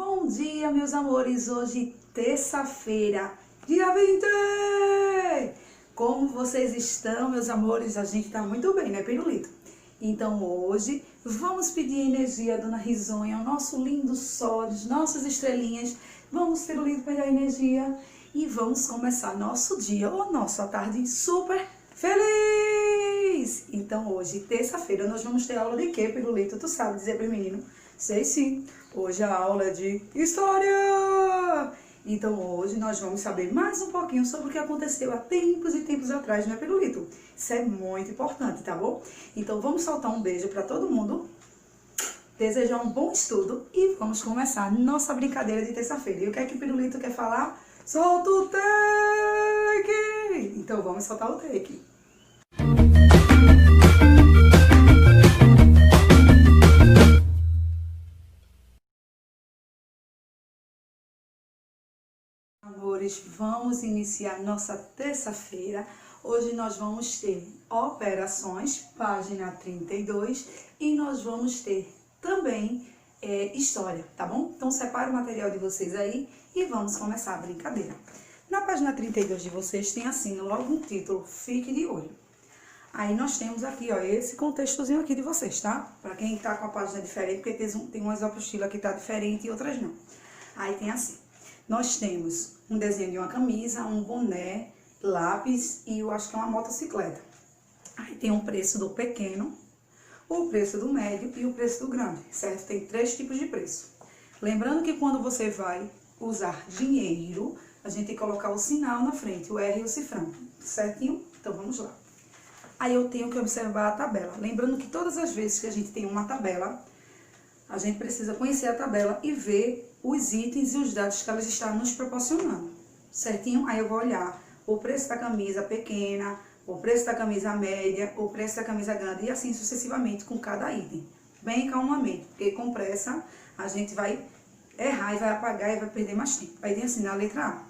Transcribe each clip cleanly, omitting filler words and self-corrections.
Bom dia, meus amores. Hoje, terça-feira, dia 20. Como vocês estão, meus amores? A gente tá muito bem, né, Pirulito? Então, hoje, vamos pedir a energia da Dona Risonha, o nosso lindo sol, as nossas estrelinhas. Vamos, Pirulito, pegar a energia e vamos começar nosso dia ou nossa tarde super feliz! Então, hoje, terça-feira, nós vamos ter aula de quê, Pirulito? Tu sabe dizer para o menino? Sei sim, hoje a aula é de História! Então hoje nós vamos saber mais um pouquinho sobre o que aconteceu há tempos e tempos atrás, né, Pirulito? Isso é muito importante, tá bom? Então vamos soltar um beijo para todo mundo, desejar um bom estudo e vamos começar nossa brincadeira de terça-feira. E o que é que o Pirulito quer falar? Solta o take! Então vamos soltar o take. Amores, vamos iniciar nossa terça-feira. Hoje nós vamos ter operações, página 32, e nós vamos ter também história, tá bom? Então separa o material de vocês aí e vamos começar a brincadeira. Na página 32 de vocês tem assim, logo um título, Fique de Olho. Aí nós temos aqui, ó, esse contextozinho aqui de vocês, tá? Pra quem tá com a página diferente, porque tem umas apostilas que tá diferente e outras não. Aí tem assim. Nós temos um desenho de uma camisa, um boné, lápis e eu acho que é uma motocicleta. Aí tem um preço do pequeno, o preço do médio e o preço do grande, certo? Tem 3 tipos de preço. Lembrando que quando você vai usar dinheiro, a gente tem que colocar o sinal na frente, o R e o cifrão, certinho? Então vamos lá. Aí eu tenho que observar a tabela. Lembrando que todas as vezes que a gente tem uma tabela, a gente precisa conhecer a tabela e ver os itens e os dados que elas estão nos proporcionando, certinho? Aí eu vou olhar o preço da camisa pequena, o preço da camisa média, o preço da camisa grande e assim sucessivamente com cada item. Bem calmamente, porque com pressa a gente vai errar e vai apagar e vai perder mais tempo. Aí tem assim, na letra A,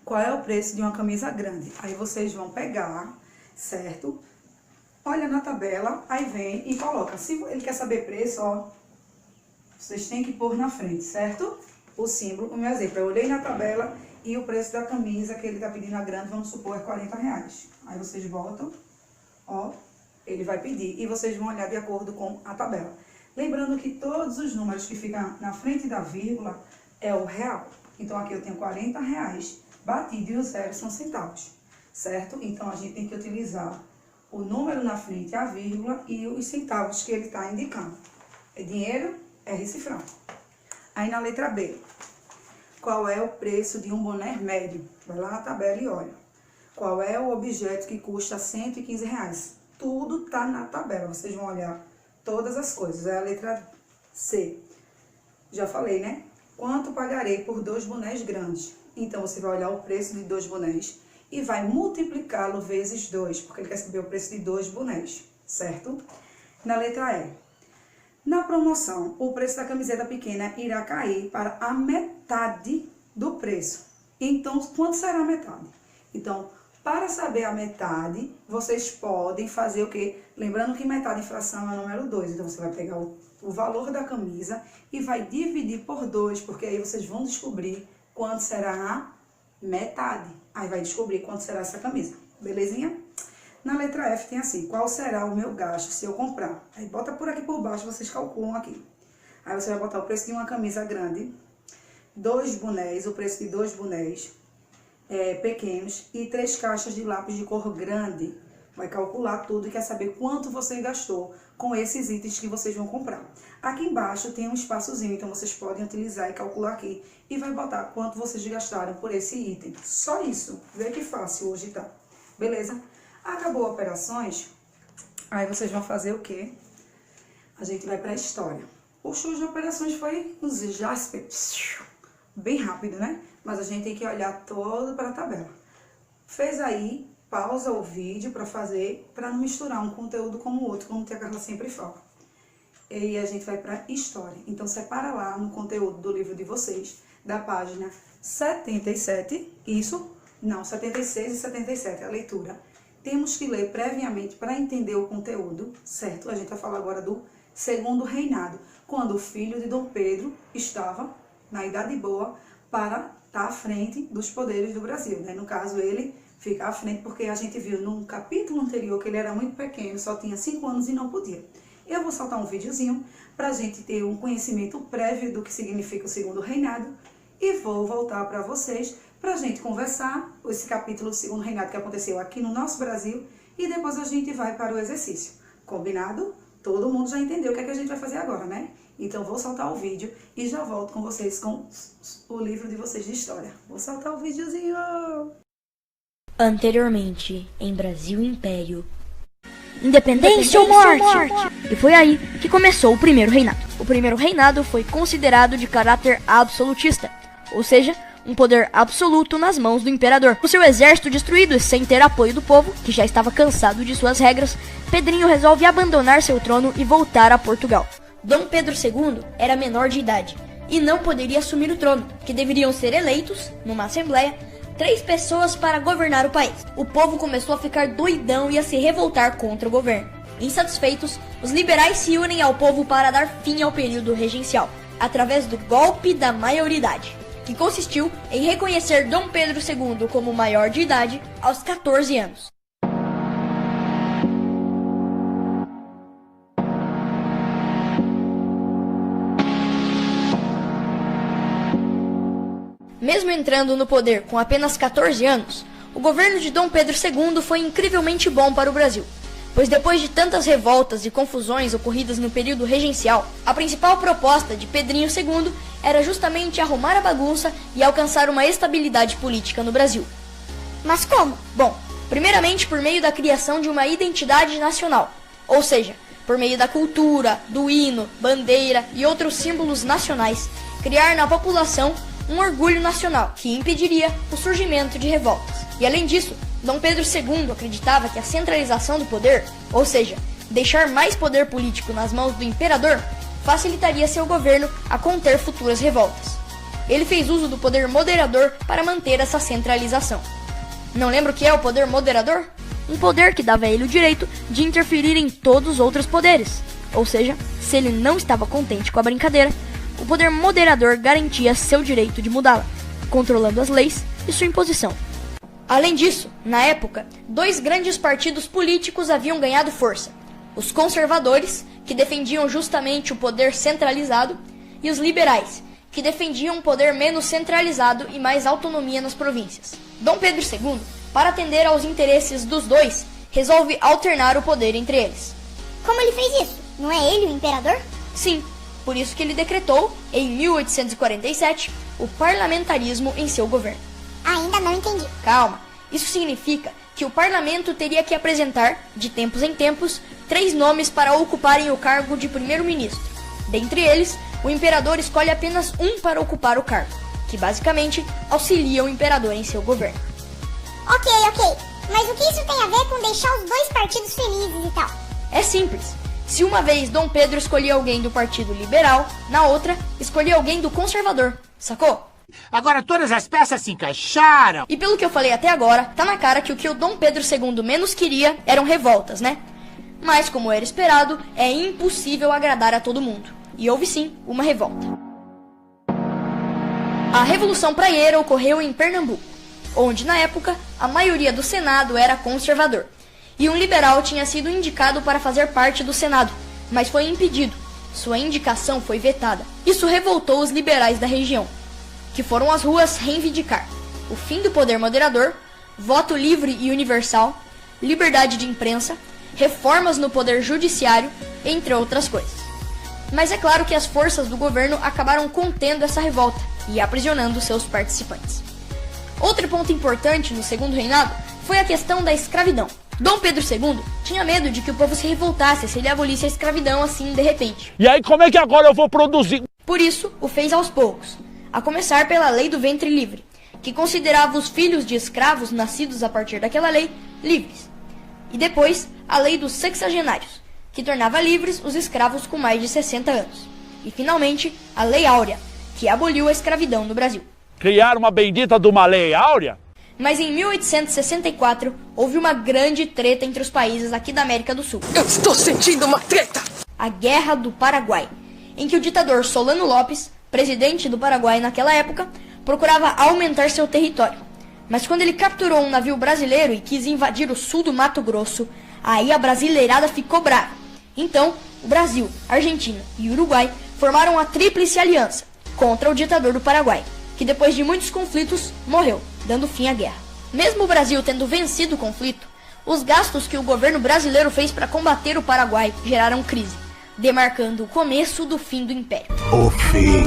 qual é o preço de uma camisa grande? Aí vocês vão pegar, certo? Olha na tabela, aí vem e coloca. Se ele quer saber preço, ó, vocês têm que pôr na frente, certo? O símbolo, o meu exemplo, eu olhei na tabela e o preço da camisa que ele tá pedindo a grande, vamos supor, é R$40. Aí vocês botam, ó, ele vai pedir e vocês vão olhar de acordo com a tabela. Lembrando que todos os números que ficam na frente da vírgula é o real. Então aqui eu tenho R$40 batido e os zeros são centavos, certo? Então a gente tem que utilizar o número na frente, a vírgula e os centavos que ele tá indicando. É dinheiro, R cifrão. Aí na letra B, qual é o preço de um boné médio? Vai lá na tabela e olha. Qual é o objeto que custa R$115? Tudo tá na tabela, vocês vão olhar todas as coisas. É a letra C. Já falei, né? Quanto pagarei por 2 bonés grandes? Então você vai olhar o preço de 2 bonés e vai multiplicá-lo vezes 2, porque ele quer saber o preço de 2 bonés, certo? Na letra E, na promoção, o preço da camiseta pequena irá cair para a metade do preço. Então, quanto será a metade? Então, para saber a metade, vocês podem fazer o quê? Lembrando que metade em fração é o número 2. Então, você vai pegar o valor da camisa e vai dividir por 2, porque aí vocês vão descobrir quanto será a metade. Aí vai descobrir quanto será essa camisa. Belezinha? Na letra F tem assim, qual será o meu gasto se eu comprar? Aí bota por aqui por baixo, vocês calculam aqui. Aí você vai botar o preço de uma camisa grande, 2 bonés, o preço de 2 bonés pequenos e 3 caixas de lápis de cor grande. Vai calcular tudo e quer saber quanto você gastou com esses itens que vocês vão comprar. Aqui embaixo tem um espaçozinho, então vocês podem utilizar e calcular aqui. E vai botar quanto vocês gastaram por esse item. Só isso. Vê que fácil hoje tá. Beleza? Acabou operações, aí vocês vão fazer o quê? A gente vai para a história. O show de operações foi nos Jasper, bem rápido, né? Mas a gente tem que olhar todo para a tabela. Fez aí, pausa o vídeo para fazer, para não misturar um conteúdo com o outro, como a Carla sempre fala. E a gente vai para história. Então separa lá no conteúdo do livro de vocês, da página 77, isso, não, 76 e 77, a leitura. Temos que ler previamente para entender o conteúdo, certo? A gente vai falar agora do segundo reinado, quando o filho de Dom Pedro estava na idade boa, para estar à frente dos poderes do Brasil, né? No caso, ele fica à frente porque a gente viu num capítulo anterior que ele era muito pequeno, só tinha 5 anos e não podia. Eu vou soltar um videozinho para a gente ter um conhecimento prévio do que significa o segundo reinado e vou voltar para vocês para a gente conversar esse capítulo do segundo reinado que aconteceu aqui no nosso Brasil e depois a gente vai para o exercício. Combinado? Todo mundo já entendeu o que é que a gente vai fazer agora, né? Então vou soltar o vídeo e já volto com vocês com o livro de vocês de história. Vou soltar o videozinho! Anteriormente, em Brasil Império. Independência ou morte! E foi aí que começou o primeiro reinado. O primeiro reinado foi considerado de caráter absolutista, ou seja, um poder absoluto nas mãos do imperador. Com seu exército destruído e sem ter apoio do povo, que já estava cansado de suas regras, Pedrinho resolve abandonar seu trono e voltar a Portugal. Dom Pedro II era menor de idade e não poderia assumir o trono, que deveriam ser eleitos, numa assembleia, 3 pessoas para governar o país. O povo começou a ficar doidão e a se revoltar contra o governo. Insatisfeitos, os liberais se unem ao povo para dar fim ao período regencial, através do golpe da maioridade, que consistiu em reconhecer Dom Pedro II como maior de idade aos 14 anos. Mesmo entrando no poder com apenas 14 anos, o governo de Dom Pedro II foi incrivelmente bom para o Brasil, pois depois de tantas revoltas e confusões ocorridas no período regencial, a principal proposta de Pedrinho II era justamente arrumar a bagunça e alcançar uma estabilidade política no Brasil. Mas como? Bom, primeiramente por meio da criação de uma identidade nacional, ou seja, por meio da cultura, do hino, bandeira e outros símbolos nacionais, criar na população um orgulho nacional que impediria o surgimento de revoltas. E além disso, Dom Pedro II acreditava que a centralização do poder, ou seja, deixar mais poder político nas mãos do imperador, facilitaria seu governo a conter futuras revoltas. Ele fez uso do poder moderador para manter essa centralização. Não lembra o que é o poder moderador? Um poder que dava a ele o direito de interferir em todos os outros poderes. Ou seja, se ele não estava contente com a brincadeira, o poder moderador garantia seu direito de mudá-la, controlando as leis e sua imposição. Além disso, na época, 2 grandes partidos políticos haviam ganhado força: os conservadores, que defendiam justamente o poder centralizado, e os liberais, que defendiam um poder menos centralizado e mais autonomia nas províncias. Dom Pedro II, para atender aos interesses dos dois, resolve alternar o poder entre eles. Como ele fez isso? Não é ele o imperador? Sim, por isso que ele decretou, em 1847, o parlamentarismo em seu governo. Ainda não entendi. Calma, isso significa que o parlamento teria que apresentar, de tempos em tempos, 3 nomes para ocuparem o cargo de primeiro-ministro. Dentre eles, o imperador escolhe apenas um para ocupar o cargo, que basicamente auxilia o imperador em seu governo. Ok. Mas o que isso tem a ver com deixar os 2 partidos felizes e tal? É simples. Se uma vez Dom Pedro escolhia alguém do Partido Liberal, na outra, escolhia alguém do Conservador. Sacou? Agora todas as peças se encaixaram. E pelo que eu falei até agora, tá na cara que o o Dom Pedro II menos queria eram revoltas, né? Mas, como era esperado, é impossível agradar a todo mundo. E houve sim uma revolta. A Revolução Praieira ocorreu em Pernambuco, onde na época a maioria do Senado era conservador. E um liberal tinha sido indicado para fazer parte do Senado, mas foi impedido. Sua indicação foi vetada. Isso revoltou os liberais da região, que foram às ruas reivindicar o fim do poder moderador, voto livre e universal, liberdade de imprensa, reformas no poder judiciário, entre outras coisas. Mas é claro que as forças do governo acabaram contendo essa revolta e aprisionando seus participantes. Outro ponto importante no segundo reinado foi a questão da escravidão. Dom Pedro II tinha medo de que o povo se revoltasse se ele abolisse a escravidão assim de repente. E aí como é que agora eu vou produzir? Por isso, o fez aos poucos, a começar pela lei do ventre livre, que considerava os filhos de escravos nascidos a partir daquela lei livres. E depois, a lei dos sexagenários, que tornava livres os escravos com mais de 60 anos. E finalmente, a Lei Áurea, que aboliu a escravidão no Brasil. Criar uma bendita de uma lei áurea? Mas em 1864, houve uma grande treta entre os países aqui da América do Sul. Eu estou sentindo uma treta! A Guerra do Paraguai, em que o ditador Solano Lopes presidente do Paraguai naquela época, procurava aumentar seu território. Mas quando ele capturou um navio brasileiro e quis invadir o sul do Mato Grosso, aí a brasileirada ficou brava. Então, o Brasil, Argentina e Uruguai formaram a Tríplice Aliança contra o ditador do Paraguai, que depois de muitos conflitos, morreu, dando fim à guerra. Mesmo o Brasil tendo vencido o conflito, os gastos que o governo brasileiro fez para combater o Paraguai geraram crise, demarcando o começo do fim do Império. O fim.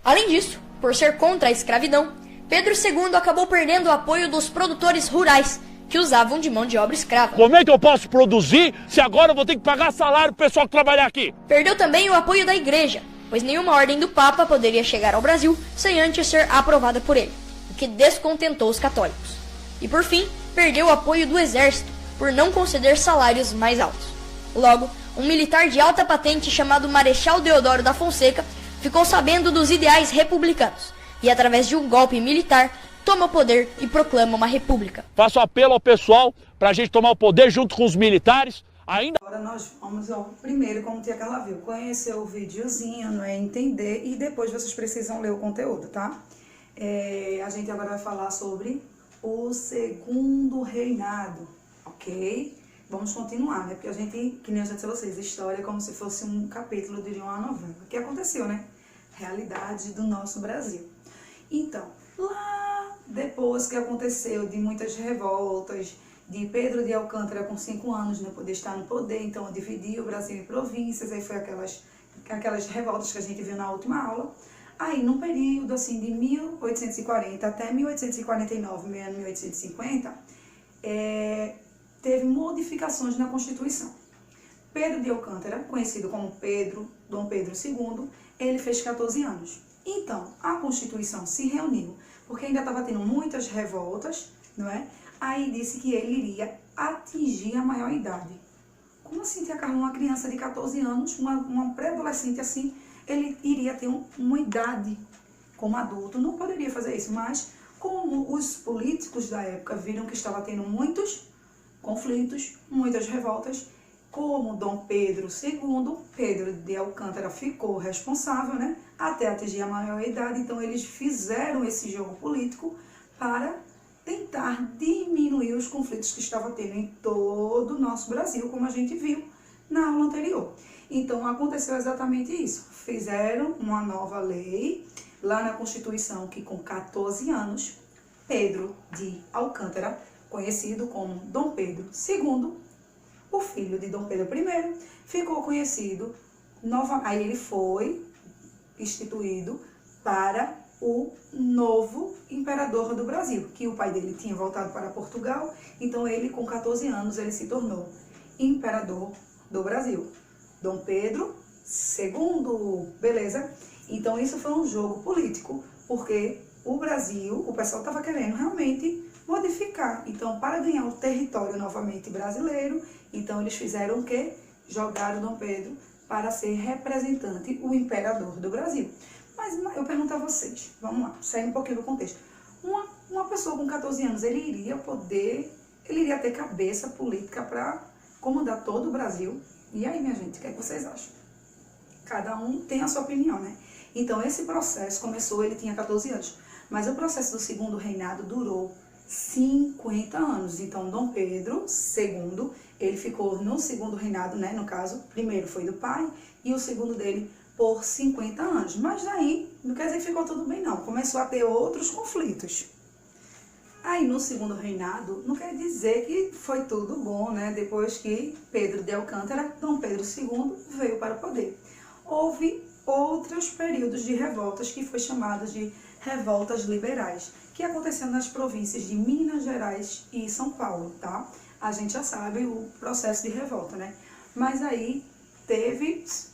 Além disso, por ser contra a escravidão, Pedro II acabou perdendo o apoio dos produtores rurais, que usavam de mão de obra escrava. Como é que eu posso produzir se agora eu vou ter que pagar salário pro pessoal que trabalhar aqui? Perdeu também o apoio da Igreja, pois nenhuma ordem do Papa poderia chegar ao Brasil sem antes ser aprovada por ele, o que descontentou os católicos. E por fim, perdeu o apoio do Exército, por não conceder salários mais altos. Logo, um militar de alta patente chamado Marechal Deodoro da Fonseca ficou sabendo dos ideais republicanos e, através de um golpe militar, toma o poder e proclama uma república. Faço apelo ao pessoal pra gente tomar o poder junto com os militares. Agora nós vamos ao primeiro, como Tia Carla viu, conhecer o videozinho, não é, entender, e depois vocês precisam ler o conteúdo, tá? A gente agora vai falar sobre o segundo reinado, ok? Vamos continuar, né? Porque a gente, que nem eu já disse a vocês, história é como se fosse um capítulo de uma novela. O que aconteceu, né? Realidade do nosso Brasil. Então, lá depois que aconteceu de muitas revoltas, de Pedro de Alcântara com 5 anos não poder estar no poder, então dividiu o Brasil em províncias, aí foi aquelas revoltas que a gente viu na última aula. Aí, num período assim de 1840 até 1849, 1850, teve modificações na Constituição. Pedro de Alcântara, conhecido como Dom Pedro II, ele fez 14 anos. Então, a Constituição se reuniu, porque ainda estava tendo muitas revoltas, não é? Aí disse que ele iria atingir a maior idade. Como assim, Tia Carla, uma criança de 14 anos, uma pré-adolescente assim, ele iria ter uma idade como adulto, não poderia fazer isso, mas como os políticos da época viram que estava tendo muitos conflitos, muitas revoltas, como Dom Pedro II, Pedro de Alcântara ficou responsável, né, até atingir a maior idade, então eles fizeram esse jogo político para tentar diminuir os conflitos que estava tendo em todo o nosso Brasil, como a gente viu na aula anterior. Então, aconteceu exatamente isso. Fizeram uma nova lei lá na Constituição que, com 14 anos, Pedro de Alcântara, conhecido como Dom Pedro II, o filho de Dom Pedro I, ficou conhecido, aí ele foi instituído para o novo imperador do Brasil, que o pai dele tinha voltado para Portugal, então ele, com 14 anos, ele se tornou imperador do Brasil. Dom Pedro II, beleza? Então isso foi um jogo político, porque o Brasil, o pessoal estava querendo realmente modificar. Então, para ganhar o território novamente brasileiro, então eles fizeram o quê? Jogaram Dom Pedro para ser representante, o imperador do Brasil. Mas eu pergunto a vocês, vamos lá, segue um pouquinho do contexto. Uma pessoa com 14 anos, ele iria ter cabeça política para comandar todo o Brasil? E aí, minha gente, o que é que vocês acham? Cada um tem a sua opinião, né? Então, esse processo começou, ele tinha 14 anos, mas o processo do segundo reinado durou 50 anos. Então, Dom Pedro II, ele ficou no segundo reinado, né? No caso, primeiro foi do pai e o segundo dele por 50 anos. Mas daí, não quer dizer que ficou tudo bem, não. Começou a ter outros conflitos. Aí, no segundo reinado, não quer dizer que foi tudo bom, né? Depois que Pedro de Alcântara, Dom Pedro II, veio para o poder. Houve outros períodos de revoltas que foi chamadas de revoltas liberais, que aconteceram nas províncias de Minas Gerais e São Paulo, tá? A gente já sabe o processo de revolta, né? Mas aí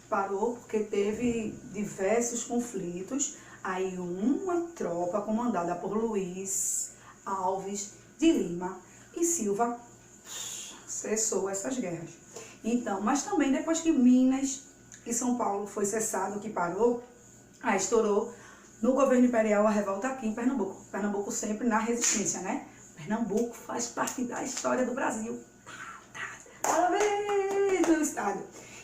parou porque teve diversos conflitos, aí uma tropa comandada por Luiz Alves de Lima e Silva cessou essas guerras. Então, mas também depois que Minas e São Paulo foi cessado, que parou, aí estourou no governo imperial a revolta aqui em Pernambuco. Pernambuco sempre na resistência, né? Pernambuco faz parte da história do Brasil. Parabéns, meu estado.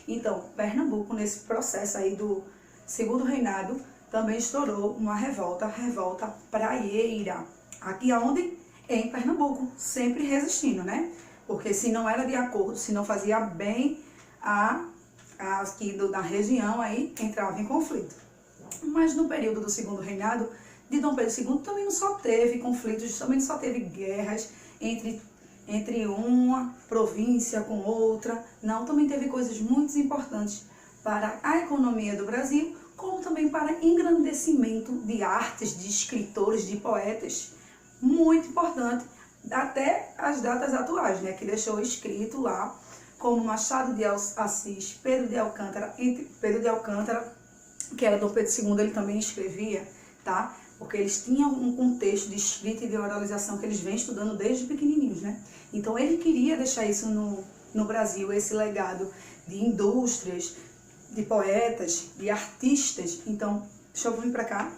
Então, Pernambuco, nesse processo aí do segundo reinado, também estourou uma revolta praieira. Aqui aonde? Em Pernambuco, sempre resistindo, né? Porque se não era de acordo, se não fazia bem aqui da região, aí entrava em conflito. Mas no período do segundo reinado de Dom Pedro II também não só teve conflitos, também não só teve guerras entre uma província com outra. Não, também teve coisas muito importantes para a economia do Brasil, como também para engrandecimento de artes, de escritores, de poetas, muito importante, até as datas atuais, né, que deixou escrito lá, como Machado de Assis, Pedro de Alcântara, que era Dom Pedro II, ele também escrevia, tá? Porque eles tinham um contexto de escrita e de oralização que eles vêm estudando desde pequenininhos, né? Então ele queria deixar isso no Brasil, esse legado de indústrias, de poetas, de artistas. Então, deixa eu vir para cá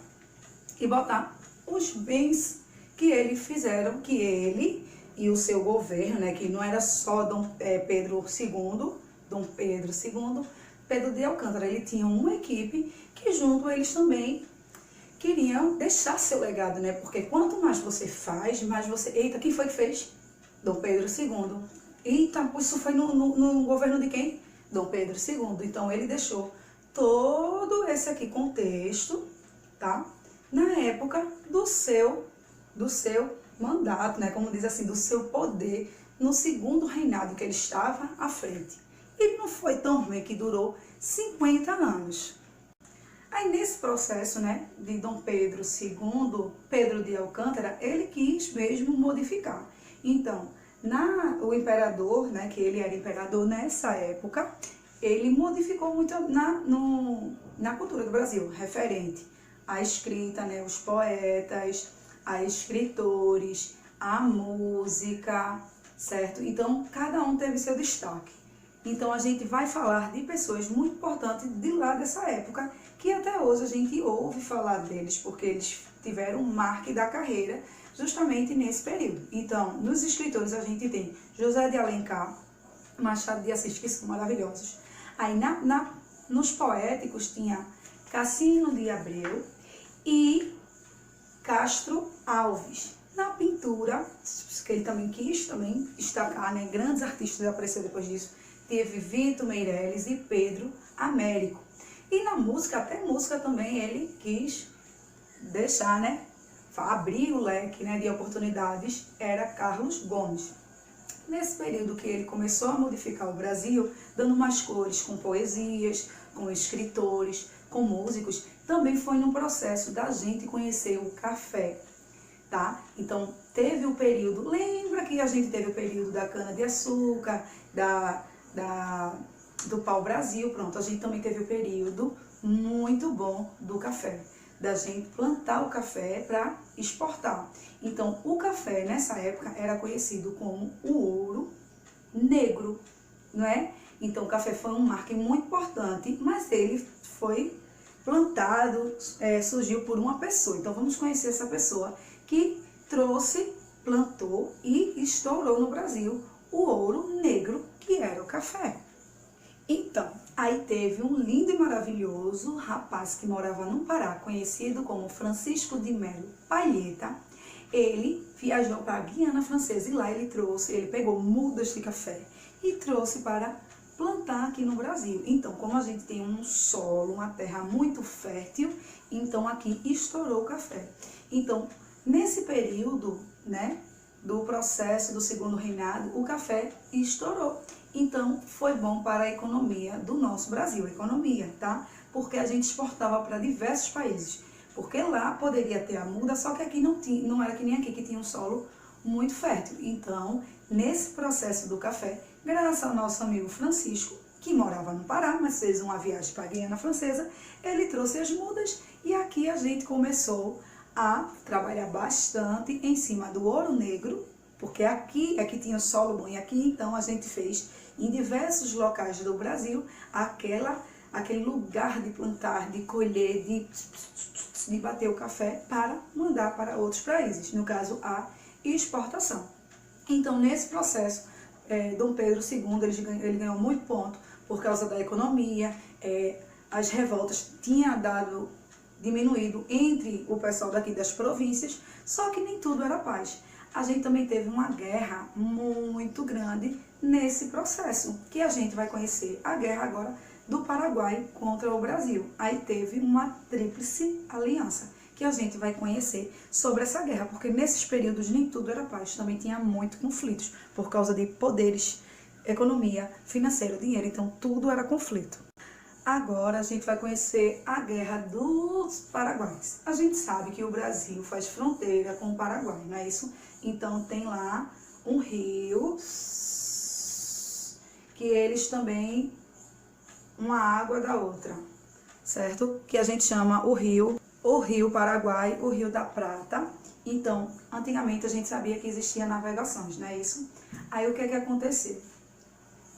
e botar os bens que ele fizeram, que ele e o seu governo, né, que não era só Pedro II, Pedro de Alcântara, ele tinha uma equipe que junto a eles também queriam deixar seu legado, né? Porque quanto mais você faz, mais você... Eita, quem foi que fez? Dom Pedro II. Eita, isso foi no governo de quem? Dom Pedro II. Então ele deixou todo esse aqui contexto, tá? Na época do seu mandato, né? Como diz assim, do seu poder no segundo reinado que ele estava à frente. E não foi tão ruim, que durou 50 anos. Aí nesse processo, né, de Dom Pedro II, Pedro de Alcântara, ele quis mesmo modificar. Então, o imperador, né, que ele era imperador nessa época, ele modificou muito na cultura do Brasil, referente à escrita, né, os poetas, a escritores, a música, certo? Então, cada um teve seu destaque. Então, a gente vai falar de pessoas muito importantes de lá dessa época, que até hoje a gente ouve falar deles, porque eles tiveram um marco da carreira justamente nesse período. Então, nos escritores a gente tem José de Alencar, Machado de Assis, que são maravilhosos. Aí nos poéticos tinha Cassino de Abreu e Castro Alves. Na pintura, que ele também quis destacar, né, grandes artistas apareceram depois disso, teve Vitor Meirelles e Pedro Américo. E na música, até música também ele quis deixar, né, abrir o leque, né, de oportunidades, era Carlos Gomes. Nesse período que ele começou a modificar o Brasil, dando mais cores com poesias, com escritores, com músicos, também foi no processo da gente conhecer o café, tá? Então, teve o período, lembra que a gente teve o período da cana-de-açúcar, do pau-brasil, pronto, a gente também teve o período muito bom do café, da gente plantar o café para exportar. Então, o café nessa época era conhecido como o ouro negro, não é? Então, o café foi um marco muito importante, mas ele foi plantado, surgiu por uma pessoa. Então, vamos conhecer essa pessoa que trouxe, plantou e estourou no Brasil o ouro negro, que era o café. Então, aí teve um lindo e maravilhoso rapaz que morava no Pará, conhecido como Francisco de Melo Palheta. Ele viajou para a Guiana Francesa e lá ele pegou mudas de café e trouxe para plantar aqui no Brasil. Então, como a gente tem um solo, uma terra muito fértil, então aqui estourou o café. Então, nesse período, né, do processo do segundo reinado, o café estourou. Então, foi bom para a economia do nosso Brasil, economia, tá? Porque a gente exportava para diversos países. Porque lá poderia ter a muda, só que aqui não era que nem aqui, que tinha um solo muito fértil. Então, nesse processo do café, graças ao nosso amigo Francisco, que morava no Pará, mas fez uma viagem para a Guiana Francesa, ele trouxe as mudas e aqui a gente começou a trabalhar bastante em cima do ouro negro, porque aqui é que tinha solo bom, e aqui então a gente fez em diversos locais do Brasil aquele lugar de plantar, de colher, de bater o café para mandar para outros países, no caso a exportação. Então nesse processo, Dom Pedro II ele ganhou muito ponto, por causa da economia, as revoltas tinham diminuído entre o pessoal daqui das províncias, só que nem tudo era paz. A gente também teve uma guerra muito grande nesse processo, que a gente vai conhecer a guerra agora do Paraguai contra o Brasil. Aí teve uma tríplice aliança, que a gente vai conhecer sobre essa guerra, porque nesses períodos nem tudo era paz, também tinha muito conflitos, por causa de poderes, economia, financeiro, dinheiro, então tudo era conflito. Agora a gente vai conhecer a Guerra dos Paraguaios. A gente sabe que o Brasil faz fronteira com o Paraguai, não é isso? Então tem lá um rio, que eles também, uma água da outra, certo? Que a gente chama o Rio Paraguai, o Rio da Prata. Então, antigamente a gente sabia que existia navegações, não é isso? Aí o que é que aconteceu?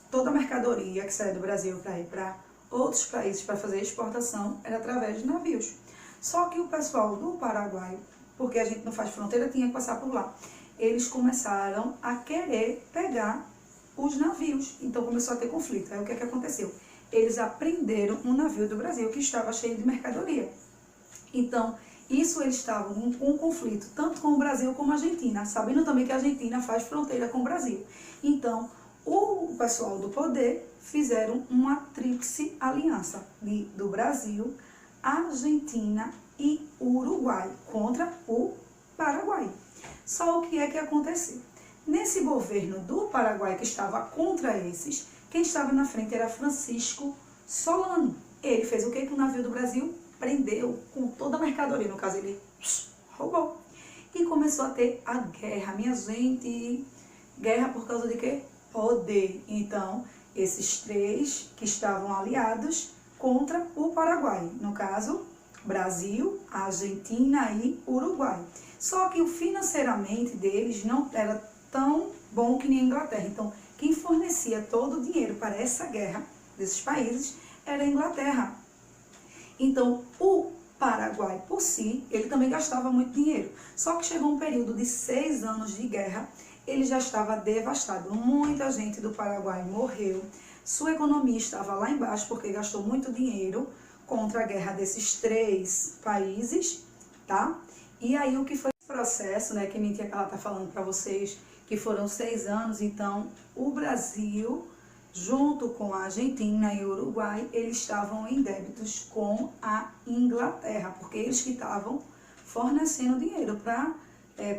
Toda a mercadoria que sai do Brasil para ir para outros países para fazer exportação era através de navios. Só que o pessoal do Paraguai, porque a gente não faz fronteira, tinha que passar por lá. Eles começaram a querer pegar os navios, então começou a ter conflito. Aí o que é que aconteceu? Eles apreenderam um navio do Brasil que estava cheio de mercadoria. Então, isso eles estavam com um conflito, tanto com o Brasil como a Argentina, sabendo também que a Argentina faz fronteira com o Brasil. Então, o pessoal do poder fizeram uma tríplice aliança do Brasil, Argentina e Uruguai contra o Paraguai. Só o que é que aconteceu? Nesse governo do Paraguai que estava contra esses, quem estava na frente era Francisco Solano. Ele fez o que com o navio do Brasil? Prendeu com toda a mercadoria, no caso ele roubou. E começou a ter a guerra, minha gente. Guerra por causa de quê? Poder. Então, esses três que estavam aliados contra o Paraguai, no caso, Brasil, Argentina e Uruguai. Só que financeiramente deles não era tão bom que nem a Inglaterra. Então, quem fornecia todo o dinheiro para essa guerra desses países era a Inglaterra. Então, o Paraguai, por si, ele também gastava muito dinheiro. Só que chegou um período de 6 anos de guerra, ele já estava devastado. Muita gente do Paraguai morreu. Sua economia estava lá embaixo porque gastou muito dinheiro contra a guerra desses 3 países, tá? E aí o que foi esse processo, né, que a minha tia Carla tá falando para vocês, que foram 6 anos, então o Brasil, junto com a Argentina e o Uruguai, eles estavam em débitos com a Inglaterra, porque eles que estavam fornecendo dinheiro para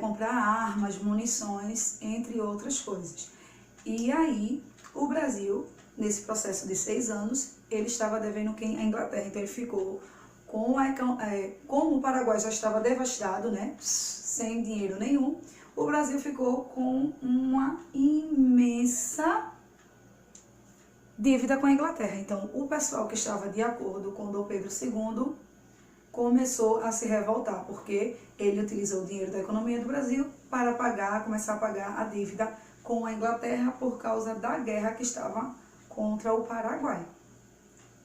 comprar armas, munições, entre outras coisas. E aí, o Brasil, nesse processo de 6 anos, ele estava devendo quem? A Inglaterra. Então, ele ficou com como o Paraguai já estava devastado, né, sem dinheiro nenhum, o Brasil ficou com uma imensa dívida com a Inglaterra. Então, o pessoal que estava de acordo com Dom Pedro II começou a se revoltar, porque ele utilizou o dinheiro da economia do Brasil para começar a pagar a dívida com a Inglaterra por causa da guerra que estava contra o Paraguai.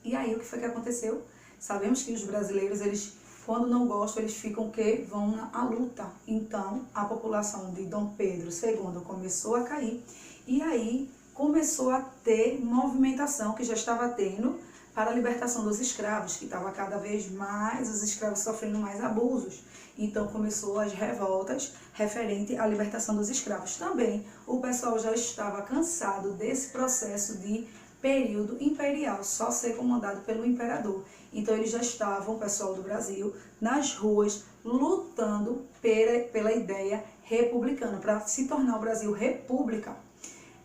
E aí, o que foi que aconteceu? Sabemos que os brasileiros, eles, quando não gostam, eles ficam vão à luta. Então, a população de Dom Pedro II começou a cair, e aí começou a ter movimentação que já estava tendo para a libertação dos escravos, que estava cada vez mais, os escravos sofrendo mais abusos. Então, começou as revoltas referente à libertação dos escravos. Também, o pessoal já estava cansado desse processo de período imperial, só ser comandado pelo imperador. Então, eles já estavam, o pessoal do Brasil, nas ruas, lutando pela ideia republicana, para se tornar o Brasil república.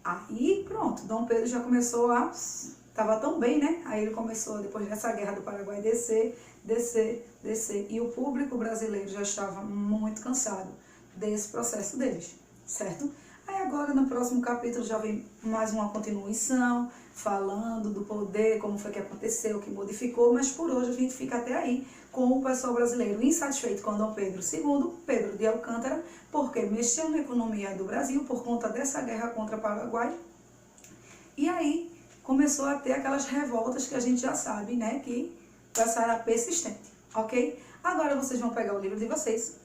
Aí, pronto, Dom Pedro já começou estava tão bem, né? Aí ele começou, depois dessa guerra do Paraguai, descer. E o público brasileiro já estava muito cansado desse processo deles, certo? Aí agora, no próximo capítulo, já vem mais uma continuação, falando do poder, como foi que aconteceu, que modificou, mas por hoje a gente fica até aí com o pessoal brasileiro insatisfeito com Dom Pedro II, Pedro de Alcântara, porque mexeu na economia do Brasil por conta dessa guerra contra o Paraguai. E aí começou a ter aquelas revoltas que a gente já sabe, né, que passaram a persistente, ok? Agora vocês vão pegar o livro de vocês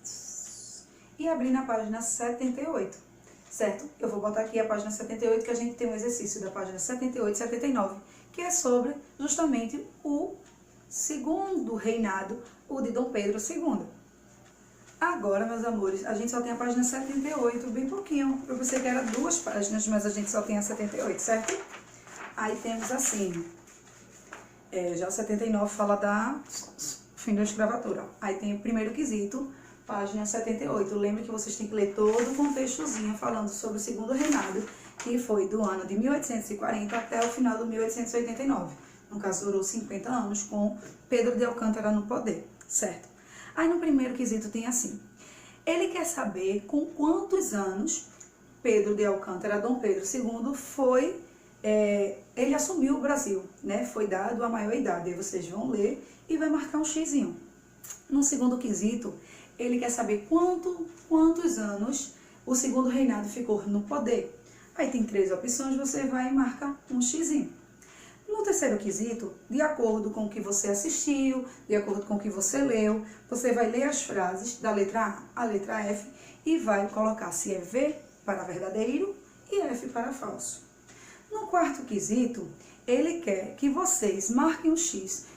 e abrir na página 78, certo? Eu vou botar aqui a página 78, que a gente tem um exercício da página 78 e 79, que é sobre justamente o segundo reinado, o de Dom Pedro II. Agora, meus amores, a gente só tem a página 78, bem pouquinho. Eu pensei que era 2 páginas, mas a gente só tem a 78, certo? Aí temos assim, já o 79 fala da fim da escravatura. Aí tem o primeiro quesito, página 78. Lembre que vocês têm que ler todo o contextozinho falando sobre o segundo reinado, que foi do ano de 1840 até o final de 1889. No caso, durou 50 anos com Pedro de Alcântara no poder, certo? Aí no primeiro quesito tem assim, ele quer saber com quantos anos Pedro de Alcântara, Dom Pedro II, ele assumiu o Brasil, né? Foi dado a maior idade. Aí vocês vão ler e vai marcar um xizinho. No segundo quesito, ele quer saber quantos anos o segundo reinado ficou no poder. Aí tem 3 opções, você vai e marca um xizinho. No terceiro quesito, de acordo com o que você assistiu, de acordo com o que você leu, você vai ler as frases da letra A à letra F e vai colocar se é V para verdadeiro e F para falso. No quarto quesito, ele quer que vocês marquem um X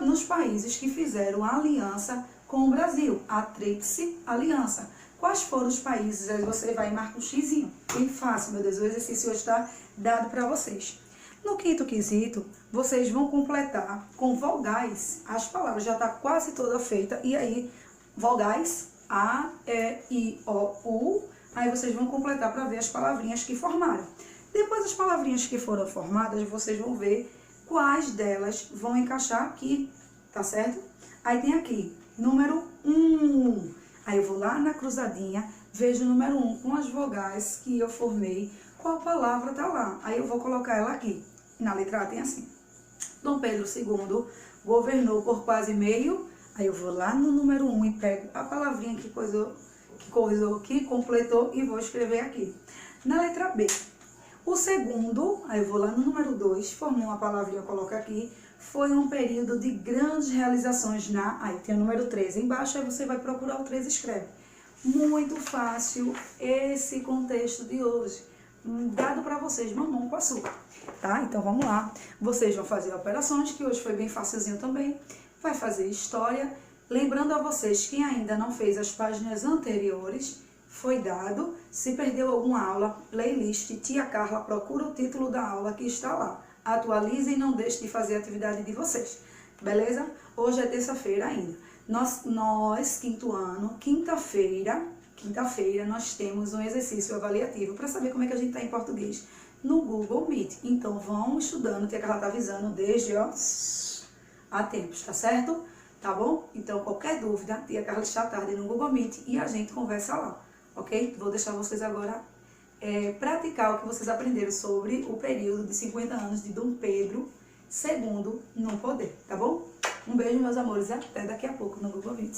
nos países que fizeram a aliança com o Brasil, a Tríplice Aliança. Quais foram os países? Aí você vai e marca um xizinho. Bem fácil, meu Deus, o exercício hoje está dado para vocês. No quinto quesito, vocês vão completar com vogais as palavras. Já está quase toda feita. E aí, vogais A, E, I, O, U. Aí vocês vão completar para ver as palavrinhas que formaram. Depois das palavrinhas que foram formadas, vocês vão ver quais delas vão encaixar aqui, tá certo? Aí tem aqui, número 1. Aí eu vou lá na cruzadinha, vejo o número 1 com as vogais que eu formei. Qual palavra tá lá? Aí eu vou colocar ela aqui. Na letra A tem assim. Dom Pedro II governou por quase meio. Aí eu vou lá no número 1 e pego a palavrinha que completou e vou escrever aqui. Na letra B, o segundo, aí eu vou lá no número 2, formou uma palavrinha, eu coloco aqui. Foi um período de grandes realizações aí tem o número 3 embaixo, aí você vai procurar o 3 e escreve. Muito fácil esse contexto de hoje, dado para vocês, mamão com açúcar, tá? Então vamos lá, vocês vão fazer operações, que hoje foi bem facilzinho também, vai fazer história, lembrando a vocês, quem ainda não fez as páginas anteriores, foi dado, se perdeu alguma aula, playlist, Tia Carla, procura o título da aula que está lá. Atualizem e não deixe de fazer a atividade de vocês, beleza? Hoje é terça-feira ainda. Nós, quinto ano, quinta-feira, nós temos um exercício avaliativo para saber como é que a gente está em português no Google Meet. Então, vão estudando, Tia Carla está avisando desde, há tempos, tá certo? Tá bom? Então, qualquer dúvida, Tia Carla está à tarde no Google Meet e a gente conversa lá, ok? Vou deixar vocês agora praticar o que vocês aprenderam sobre o período de 50 anos de Dom Pedro II no poder, tá bom? Um beijo, meus amores, e até daqui a pouco no Google Meet.